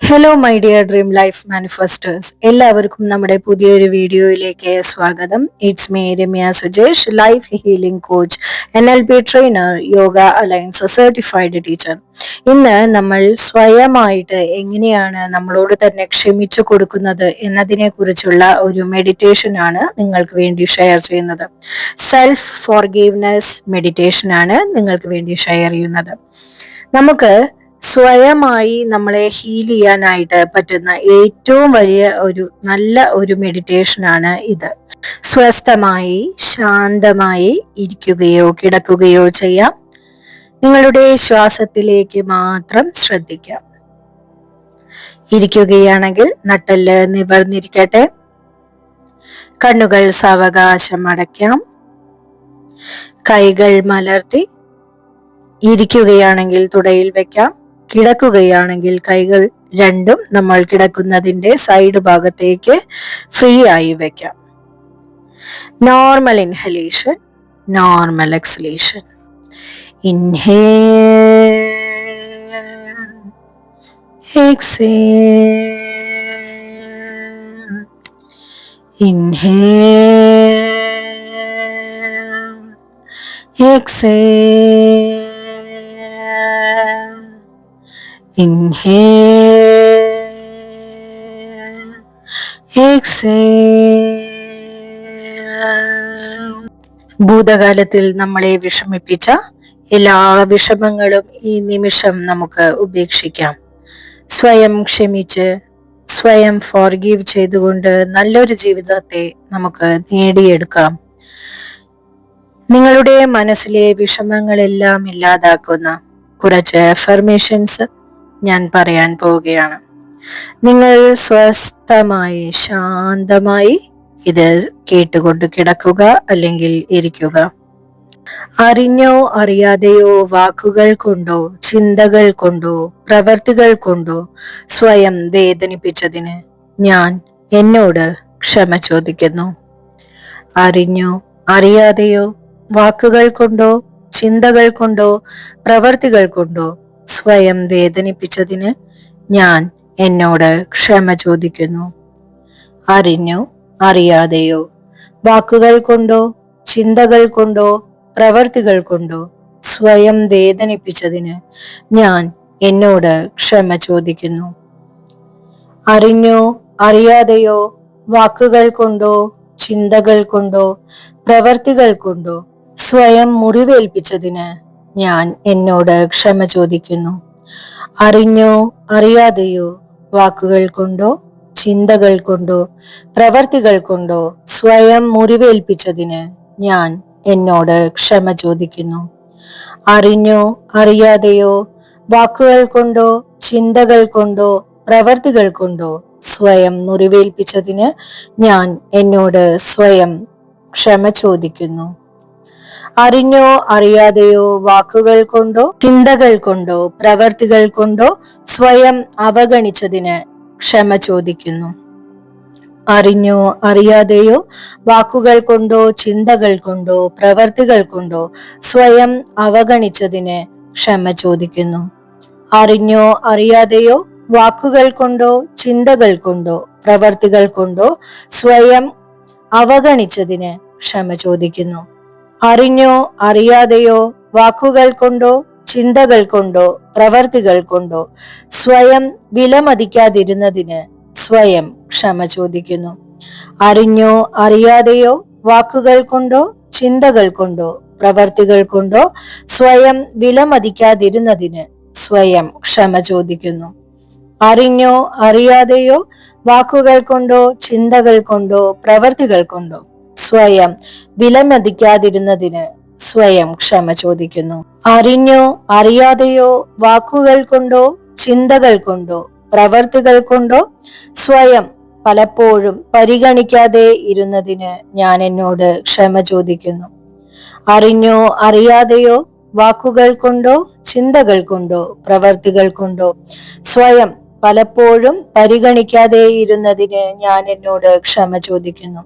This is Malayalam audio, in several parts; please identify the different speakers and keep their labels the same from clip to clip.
Speaker 1: Hello my dear dream life manifesters, എല്ലാവർക്കും നമ്മുടെ പുതിയൊരു വീഡിയോയിലേക്ക് സ്വാഗതം. It's me Ramya Sujesh, life healing coach, NLP trainer, Yoga Alliance certified teacher. ഇന്ന് നമ്മൾ സ്വയമായിട്ട് എങ്ങനെയാണ് നമ്മളോട് തന്നെ ക്ഷമിച്ചു കൊടുക്കുന്നത് എന്നതിനെ കുറിച്ചുള്ള ഒരു മെഡിറ്റേഷൻ ആണ് നിങ്ങൾക്ക് വേണ്ടി ഷെയർ ചെയ്യുന്നത്. സെൽഫ് ഫോർഗീവ്നെസ് മെഡിറ്റേഷൻ ആണ് നിങ്ങൾക്ക് വേണ്ടി ഷെയർ ചെയ്യുന്നത്. നമുക്ക് സ്വയമായി നമ്മളെ ഹീൽ ചെയ്യാനായിട്ട് പറ്റുന്ന ഏറ്റവും വലിയ നല്ല ഒരു മെഡിറ്റേഷൻ ആണ് ഇത്. സ്വസ്ഥമായി ശാന്തമായി ഇരിക്കുകയോ കിടക്കുകയോ ചെയ്യാം. നിങ്ങളുടെ ശ്വാസത്തിലേക്ക് മാത്രം ശ്രദ്ധിക്കാം. ഇരിക്കുകയാണെങ്കിൽ നട്ടെല്ല് നിവർന്നിരിക്കട്ടെ. കണ്ണുകൾ സാവകാശം അടയ്ക്കാം. കൈകൾ മലർത്തി. ഇരിക്കുകയാണെങ്കിൽ തുടയിൽ വെക്കാം. കിടക്കുകയാണെങ്കിൽ കൈകൾ രണ്ടും നമ്മൾ കിടക്കുന്നതിന്റെ സൈഡ് ഭാഗത്തേക്ക് ഫ്രീ ആയി വെക്കാം. Normal inhalation, normal exhalation. Inhale, exhale, inhale, exhale, inhale, exhale. ഭൂതകാലത്തിൽ നമ്മളെ വിഷമിപ്പിച്ച എല്ലാ വിഷമങ്ങളും ഈ നിമിഷം നമുക്ക് ഉപേക്ഷിക്കാം. സ്വയം ക്ഷമിച്ച് സ്വയം ഫോർഗീവ് ചെയ്തുകൊണ്ട് നല്ലൊരു ജീവിതത്തെ നമുക്ക് നേടിയെടുക്കാം. നിങ്ങളുടെ മനസ്സിലെ വിഷമങ്ങളെല്ലാം ഇല്ലാതാക്കുന്ന കുറച്ച് അഫർമേഷൻസ് ഞാൻ പറയാൻ പോവുകയാണ്. നിങ്ങൾ സ്വസ്ഥമായി ശാന്തമായി ഇത് കേട്ടുകൊണ്ട് കിടക്കുക അല്ലെങ്കിൽ ഇരിക്കുക. അറിഞ്ഞോ അറിയാതെയോ വാക്കുകൾ കൊണ്ടോ ചിന്തകൾ കൊണ്ടോ പ്രവർത്തികൾ കൊണ്ടോ സ്വയം വേദനിപ്പിച്ചതിന് ഞാൻ എന്നോട് ക്ഷമ ചോദിക്കുന്നു. അറിഞ്ഞോ അറിയാതെയോ വാക്കുകൾ കൊണ്ടോ ചിന്തകൾ കൊണ്ടോ പ്രവർത്തികൾ കൊണ്ടോ സ്വയം വേദനിപ്പിച്ചതിന് ഞാൻ എന്നോട് ക്ഷമ ചോദിക്കുന്നു. അറിഞ്ഞോ അറിയാതെയോ വാക്കുകൾ കൊണ്ടോ ചിന്തകൾ കൊണ്ടോ പ്രവർത്തികൾ കൊണ്ടോ സ്വയം വേദനിപ്പിച്ചതിന് ഞാൻ എന്നോട് ക്ഷമ ചോദിക്കുന്നു. അറിഞ്ഞോ അറിയാതെയോ വാക്കുകൾ കൊണ്ടോ ചിന്തകൾ കൊണ്ടോ പ്രവർത്തികൾ കൊണ്ടോ സ്വയം മുറിവേൽപ്പിച്ചതിന് ഞാൻ എന്നോട് ക്ഷമ ചോദിക്കുന്നു. അറിഞ്ഞോ അറിയാതെയോ വാക്കുകൾ കൊണ്ടോ ചിന്തകൾ കൊണ്ടോ പ്രവർത്തികൾ കൊണ്ടോ സ്വയം മുറിവേൽപ്പിച്ചതിന് ഞാൻ എന്നോട് ക്ഷമ ചോദിക്കുന്നു. അറിഞ്ഞോ അറിയാതെയോ വാക്കുകൾ കൊണ്ടോ ചിന്തകൾ കൊണ്ടോ പ്രവർത്തികൾ കൊണ്ടോ സ്വയം മുറിവേൽപ്പിച്ചതിന് ഞാൻ എന്നോട് സ്വയം ക്ഷമ ചോദിക്കുന്നു. അറിഞ്ഞോ അറിയാതെയോ വാക്കുകൾ കൊണ്ടോ ചിന്തകൾ കൊണ്ടോ പ്രവർത്തികൾ കൊണ്ടോ സ്വയം അവഗണിച്ചതിന് ക്ഷമ ചോദിക്കുന്നു. അറിഞ്ഞോ അറിയാതെയോ വാക്കുകൾ കൊണ്ടോ ചിന്തകൾ കൊണ്ടോ പ്രവർത്തികൾ കൊണ്ടോ സ്വയം അവഗണിച്ചതിന് ക്ഷമ ചോദിക്കുന്നു. അറിഞ്ഞോ അറിയാതെയോ വാക്കുകൾ കൊണ്ടോ ചിന്തകൾ കൊണ്ടോ പ്രവർത്തികൾ കൊണ്ടോ സ്വയം അവഗണിച്ചതിന് ക്ഷമ ചോദിക്കുന്നു. അറിഞ്ഞോ അറിയാതെയോ വാക്കുകൾ കൊണ്ടോ ചിന്തകൾ കൊണ്ടോ പ്രവർത്തികൾ കൊണ്ടോ സ്വയം വിലമതിക്കാതിരുന്നതിന് സ്വയം ക്ഷമ ചോദിക്കുന്നു. അറിഞ്ഞോ അറിയാതെയോ വാക്കുകൾ കൊണ്ടോ ചിന്തകൾ കൊണ്ടോ പ്രവർത്തികൾ കൊണ്ടോ സ്വയം വിലമതിക്കാതിരുന്നതിന് സ്വയം ക്ഷമ ചോദിക്കുന്നു. അറിഞ്ഞോ അറിയാതെയോ വാക്കുകൾ കൊണ്ടോ ചിന്തകൾ കൊണ്ടോ പ്രവർത്തികൾ കൊണ്ടോ സ്വയം വിലമതിക്കാതിരുന്നതിന് സ്വയം ക്ഷമ ചോദിക്കുന്നു. അറിഞ്ഞോ അറിയാതെയോ വാക്കുകൾ കൊണ്ടോ ചിന്തകൾ കൊണ്ടോ പ്രവർത്തികൾ കൊണ്ടോ സ്വയം പലപ്പോഴും പരിഗണിക്കാതെ ഇരുന്നതിന് ഞാൻ എന്നോട് ക്ഷമ ചോദിക്കുന്നു. അറിഞ്ഞോ അറിയാതെയോ വാക്കുകൾ കൊണ്ടോ ചിന്തകൾ കൊണ്ടോ പ്രവർത്തികൾ കൊണ്ടോ സ്വയം പലപ്പോഴും പരിഗണിക്കാതെ ഇരുന്നതിന് ഞാൻ എന്നോട് ക്ഷമ ചോദിക്കുന്നു.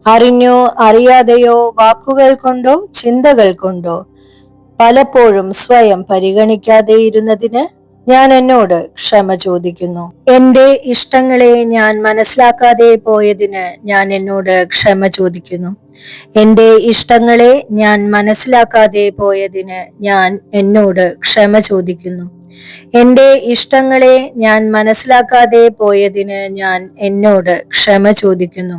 Speaker 1: അറിഞ്ഞോ അറിയാതെയോ വാക്കുകൾ കൊണ്ടോ ചിന്തകൾ കൊണ്ടോ പലപ്പോഴും സ്വയം പരിഗണിക്കാതെ ഇരുന്നതിന് ഞാൻ എന്നോട് ക്ഷമ ചോദിക്കുന്നു. എന്റെ ഇഷ്ടങ്ങളെ ഞാൻ മനസ്സിലാക്കാതെ പോയതിന് ഞാൻ എന്നോട് ക്ഷമ ചോദിക്കുന്നു. എന്റെ ഇഷ്ടങ്ങളെ ഞാൻ മനസ്സിലാക്കാതെ പോയതിന് ഞാൻ എന്നോട് ക്ഷമ ചോദിക്കുന്നു. എന്റെ ഇഷ്ടങ്ങളെ ഞാൻ മനസ്സിലാക്കാതെ പോയതിന് ഞാൻ എന്നോട് ക്ഷമ ചോദിക്കുന്നു.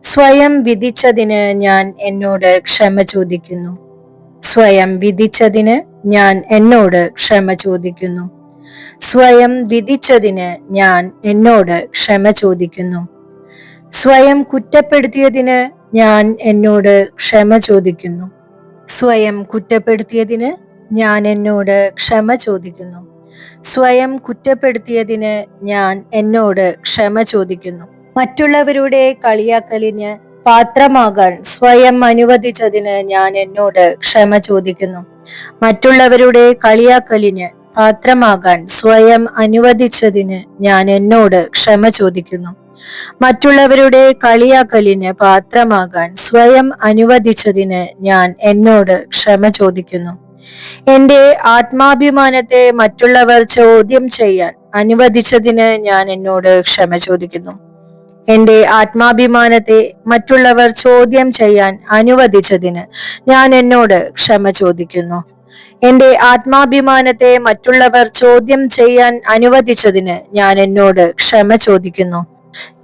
Speaker 1: സ്വയം വിധിച്ചതിന് ഞാൻ എന്നോട് ക്ഷമ ചോദിക്കുന്നു. സ്വയം വിധിച്ചതിന് ഞാൻ എന്നോട് ക്ഷമ ചോദിക്കുന്നു. സ്വയം വിധിച്ചതിന് ഞാൻ എന്നോട് ക്ഷമ ചോദിക്കുന്നു. സ്വയം കുറ്റപ്പെടുത്തിയതിന് ഞാൻ എന്നോട് ക്ഷമ ചോദിക്കുന്നു. സ്വയം കുറ്റപ്പെടുത്തിയതിന് ഞാൻ എന്നോട് ക്ഷമ ചോദിക്കുന്നു. സ്വയം കുറ്റപ്പെടുത്തിയതിന് ഞാൻ എന്നോട് ക്ഷമ ചോദിക്കുന്നു. മറ്റുള്ളവരുടെ കളിയാക്കലിന് പാത്രമാകാൻ സ്വയം അനുവദിച്ചതിന് ഞാൻ എന്നോട് ക്ഷമ ചോദിക്കുന്നു. മറ്റുള്ളവരുടെ കളിയാക്കലിന് പാത്രമാകാൻ സ്വയം അനുവദിച്ചതിന് ഞാൻ എന്നോട് ക്ഷമ ചോദിക്കുന്നു. മറ്റുള്ളവരുടെ കളിയാക്കലിന് പാത്രമാകാൻ സ്വയം അനുവദിച്ചതിന് ഞാൻ എന്നോട് ക്ഷമ ചോദിക്കുന്നു. എന്റെ ആത്മാഭിമാനത്തെ മറ്റുള്ളവർ ചോദ്യം ചെയ്യാൻ അനുവദിച്ചതിന് ഞാൻ എന്നോട് ക്ഷമ ചോദിക്കുന്നു. എന്റെ ആത്മാഭിമാനത്തെ മറ്റുള്ളവർ ചോദ്യം ചെയ്യാൻ അനുവദിച്ചതിന് ഞാൻ എന്നോട് ക്ഷമ ചോദിക്കുന്നു. എന്റെ ആത്മാഭിമാനത്തെ മറ്റുള്ളവർ ചോദ്യം ചെയ്യാൻ അനുവദിച്ചതിന് ഞാൻ എന്നോട് ക്ഷമ ചോദിക്കുന്നു.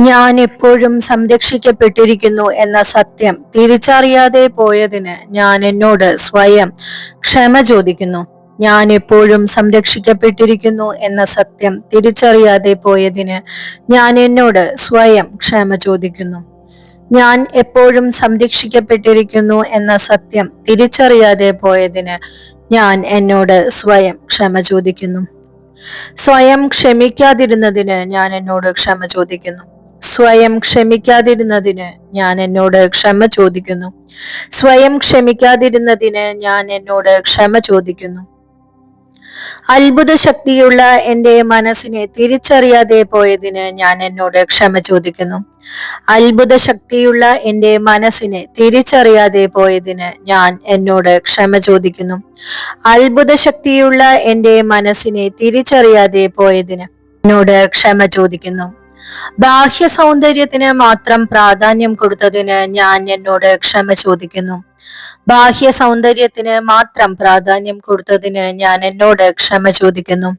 Speaker 1: ഞാൻ എപ്പോഴും സംരക്ഷിക്കപ്പെട്ടിരിക്കുന്നു എന്ന സത്യം തിരിച്ചറിയാതെ പോയതിന് ഞാൻ എന്നോട് സ്വയം ക്ഷമ ചോദിക്കുന്നു. ഞാൻ എപ്പോഴും സംരക്ഷിക്കപ്പെട്ടിരിക്കുന്നു എന്ന സത്യം തിരിച്ചറിയാതെ പോയതിന് ഞാൻ എന്നോട് സ്വയം ക്ഷമ ചോദിക്കുന്നു. ഞാൻ എപ്പോഴും സംരക്ഷിക്കപ്പെട്ടിരിക്കുന്നു എന്ന സത്യം തിരിച്ചറിയാതെ പോയതിന് ഞാൻ എന്നോട് സ്വയം ക്ഷമ ചോദിക്കുന്നു. സ്വയം ക്ഷമിക്കാതിരുന്നതിന് ഞാൻ എന്നോട് ക്ഷമ ചോദിക്കുന്നു. സ്വയം ക്ഷമിക്കാതിരുന്നതിന് ഞാൻ എന്നോട് ക്ഷമ ചോദിക്കുന്നു. സ്വയം ക്ഷമിക്കാതിരുന്നതിന് ഞാൻ എന്നോട് ക്ഷമ ചോദിക്കുന്നു. അത്ഭുത ശക്തിയുള്ള എന്റെ മനസ്സിനെ തിരിച്ചറിയാതെ പോയതിന് ഞാൻ എന്നോട് ക്ഷമ ചോദിക്കുന്നു. അത്ഭുത ശക്തിയുള്ള എന്റെ മനസ്സിനെ തിരിച്ചറിയാതെ പോയതിന് ഞാൻ എന്നോട് ക്ഷമ ചോദിക്കുന്നു. അത്ഭുത ശക്തിയുള്ള എന്റെ മനസ്സിനെ തിരിച്ചറിയാതെ പോയതിന് എന്നോട് ക്ഷമ ചോദിക്കുന്നു. ബാഹ്യ സൗന്ദര്യത്തിന് മാത്രം പ്രാധാന്യം കൊടുത്തതിന് ഞാൻ എന്നോട് ക്ഷമ ചോദിക്കുന്നു. ബാഹ്യ സൗന്ദര്യത്തിന് മാത്രം പ്രാധാന്യം കൊടുത്തതിന് ഞാൻ എന്നോട് ക്ഷമ ചോദിക്കുന്നു.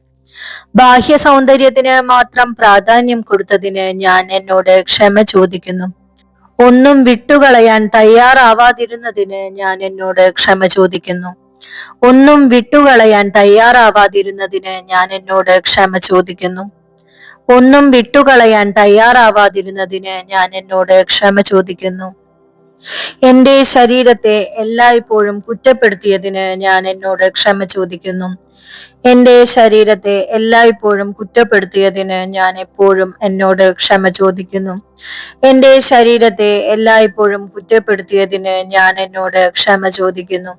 Speaker 1: ബാഹ്യ സൗന്ദര്യത്തിന് മാത്രം പ്രാധാന്യം കൊടുത്തതിന് ഞാൻ എന്നോട് ക്ഷമ ചോദിക്കുന്നു. ഒന്നും വിട്ടുകളയാൻ തയ്യാറാവാതിരുന്നതിന് ഞാൻ എന്നോട് ക്ഷമ ചോദിക്കുന്നു. ഒന്നും വിട്ടുകളയാൻ തയ്യാറാവാതിരുന്നതിന് ഞാൻ എന്നോട് ക്ഷമ ചോദിക്കുന്നു. ഒന്നും വിട്ടുകളയാൻ തയ്യാറാവാതിരുന്നതിന് ഞാൻ എന്നോട് ക്ഷമ ചോദിക്കുന്നു. എന്റെ ശരീരത്തെ എല്ലായ്പ്പോഴും കുറ്റപ്പെടുത്തിയതിന് ഞാൻ എന്നോട് ക്ഷമ ചോദിക്കുന്നു. എന്റെ ശരീരത്തെ എല്ലായ്പ്പോഴും കുറ്റപ്പെടുത്തിയതിന് ഞാൻ എപ്പോഴും എന്നോട് ക്ഷമ ചോദിക്കുന്നു. എന്റെ ശരീരത്തെ എല്ലായ്പ്പോഴും കുറ്റപ്പെടുത്തിയതിന് ഞാൻ എന്നോട് ക്ഷമ ചോദിക്കുന്നു.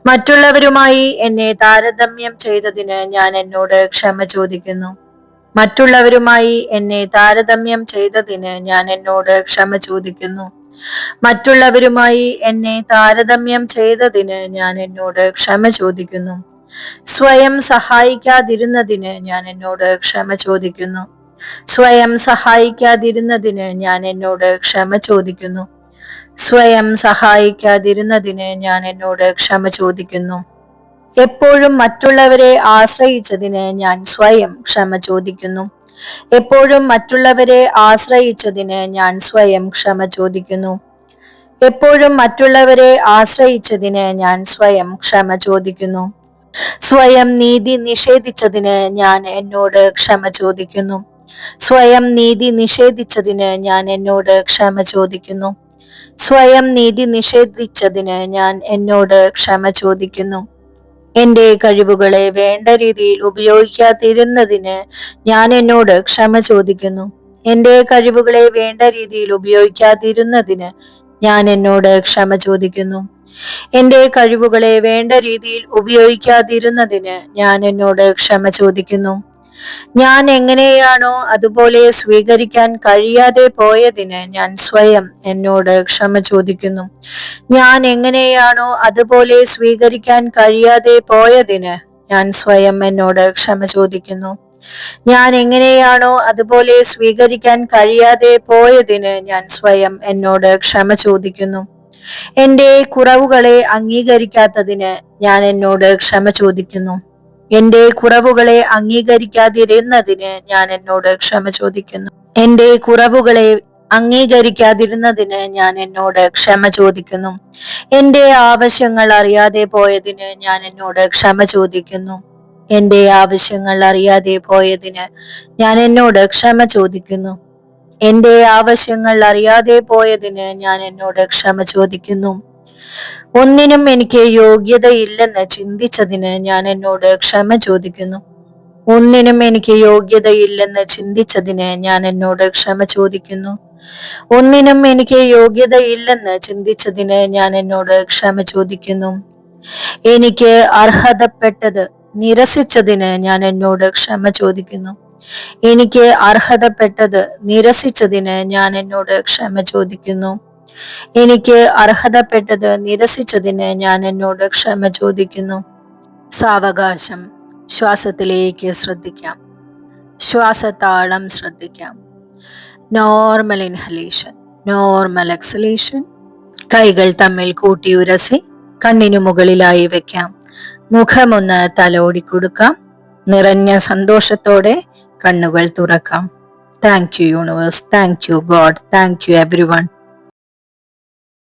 Speaker 1: മറ്റുള്ളവരുമായി എന്നെ താരതമ്യം ചെയ്തതിന് ഞാൻ എന്നോട് ക്ഷമ ചോദിക്കുന്നു. മറ്റുള്ളവരുമായി എന്നെ താരതമ്യം ചെയ്തതിന് ഞാൻ എന്നോട് ക്ഷമ ചോദിക്കുന്നു. മറ്റുള്ളവരുമായി എന്നെ താരതമ്യം ചെയ്തതിന് ഞാൻ എന്നോട് ക്ഷമ ചോദിക്കുന്നു. സ്വയം സഹായിക്കാതിരുന്നതിന് ഞാൻ എന്നോട് ക്ഷമ ചോദിക്കുന്നു. സ്വയം സഹായിക്കാതിരുന്നതിന് ഞാൻ എന്നോട് ക്ഷമ ചോദിക്കുന്നു. സ്വയം സഹായിക്കാതിരുന്നതിന് ഞാൻ എന്നോട് ക്ഷമ ചോദിക്കുന്നു. എപ്പോഴും മറ്റുള്ളവരെ ആശ്രയിച്ചതിന് ഞാൻ സ്വയം ക്ഷമ ചോദിക്കുന്നു. എപ്പോഴും മറ്റുള്ളവരെ ആശ്രയിച്ചതിന് ഞാൻ സ്വയം ക്ഷമ ചോദിക്കുന്നു. എപ്പോഴും മറ്റുള്ളവരെ ആശ്രയിച്ചതിന് ഞാൻ സ്വയം ക്ഷമ ചോദിക്കുന്നു. സ്വയം നീതി നിഷേധിച്ചതിന് ഞാൻ എന്നോട് ക്ഷമ ചോദിക്കുന്നു. സ്വയം നീതി നിഷേധിച്ചതിന് ഞാൻ എന്നോട് ക്ഷമ ചോദിക്കുന്നു. സ്വയം നീതി നിഷേധിച്ചതിന് ഞാൻ എന്നോട് ക്ഷമ ചോദിക്കുന്നു. എന്റെ കഴിവുകളെ വേണ്ട രീതിയിൽ ഉപയോഗിക്കാതിരുന്നതിന് ഞാൻ എന്നോട് ക്ഷമ ചോദിക്കുന്നു. എന്റെ കഴിവുകളെ വേണ്ട രീതിയിൽ ഉപയോഗിക്കാതിരുന്നതിന് ഞാൻ എന്നോട് ക്ഷമ ചോദിക്കുന്നു. എന്റെ കഴിവുകളെ വേണ്ട രീതിയിൽ ഉപയോഗിക്കാതിരുന്നതിന് ഞാൻ എന്നോട് ക്ഷമ ചോദിക്കുന്നു. ഞാൻ എങ്ങനെയാണോ അതുപോലെ സ്വീകരിക്കാൻ കഴിയാതെ പോയതിന് ഞാൻ സ്വയം എന്നോട് ക്ഷമ ചോദിക്കുന്നു. ഞാൻ എങ്ങനെയാണോ അതുപോലെ സ്വീകരിക്കാൻ കഴിയാതെ പോയതിന് ഞാൻ സ്വയം എന്നോട് ക്ഷമ ചോദിക്കുന്നു. ഞാൻ എങ്ങനെയാണോ അതുപോലെ സ്വീകരിക്കാൻ കഴിയാതെ പോയതിന് ഞാൻ സ്വയം എന്നോട് ക്ഷമ ചോദിക്കുന്നു. എന്റെ കുറവുകളെ അംഗീകരിക്കാത്തതിന് ഞാൻ എന്നോട് ക്ഷമ ചോദിക്കുന്നു. എന്റെ കുറവുകളെ അംഗീകരിക്കാതിരുന്നതിന് ഞാൻ എന്നോട് ക്ഷമ ചോദിക്കുന്നു. എന്റെ കുറവുകളെ അംഗീകരിക്കാതിരുന്നതിന് ഞാൻ എന്നോട് ക്ഷമ ചോദിക്കുന്നു. എന്റെ ആവശ്യങ്ങൾ അറിയാതെ പോയതിന് ഞാൻ എന്നോട് ക്ഷമ ചോദിക്കുന്നു. എന്റെ ആവശ്യങ്ങൾ അറിയാതെ പോയതിന് ഞാൻ എന്നോട് ക്ഷമ ചോദിക്കുന്നു. എന്റെ ആവശ്യങ്ങൾ അറിയാതെ പോയതിന് ഞാൻ എന്നോട് ക്ഷമ ചോദിക്കുന്നു. ഒന്നിനും എനിക്ക് യോഗ്യതയില്ലെന്ന് ചിന്തിച്ചതിന് ഞാൻ എന്നോട് ക്ഷമ ചോദിക്കുന്നു. ഒന്നിനും എനിക്ക് യോഗ്യതയില്ലെന്ന് ചിന്തിച്ചതിന് ഞാൻ എന്നോട് ക്ഷമ ചോദിക്കുന്നു. ഒന്നിനും എനിക്ക് യോഗ്യതയില്ലെന്ന് ചിന്തിച്ചതിന് ഞാൻ എന്നോട് ക്ഷമ ചോദിക്കുന്നു. എനിക്ക് അർഹതപ്പെട്ടത് നിരസിച്ചതിന് ഞാൻ എന്നോട് ക്ഷമ ചോദിക്കുന്നു. എനിക്ക് അർഹതപ്പെട്ടത് നിരസിച്ചതിന് ഞാൻ എന്നോട് ക്ഷമ ചോദിക്കുന്നു. എനിക്ക് അർഹതപ്പെട്ടത് നിരസിച്ചതിന് ഞാൻ എന്നോട് ക്ഷമ ചോദിക്കുന്നു. സാവകാശം. ശ്വാസത്തിലേക്ക് ശ്രദ്ധിക്കാം. ശ്വാസതാളം ശ്രദ്ധിക്കാം. Normal inhalation, normal exhalation. കൈകൾ തമ്മിൽ കൂട്ടിയുരസി കണ്ണിനു മുകളിലായി വെക്കാം. മുഖമൊന്ന് തലോടി കൊടുക്കാം. നിറഞ്ഞ സന്തോഷത്തോടെ കണ്ണുകൾ തുറക്കാം. Thank you universe, thank you God, thank you everyone.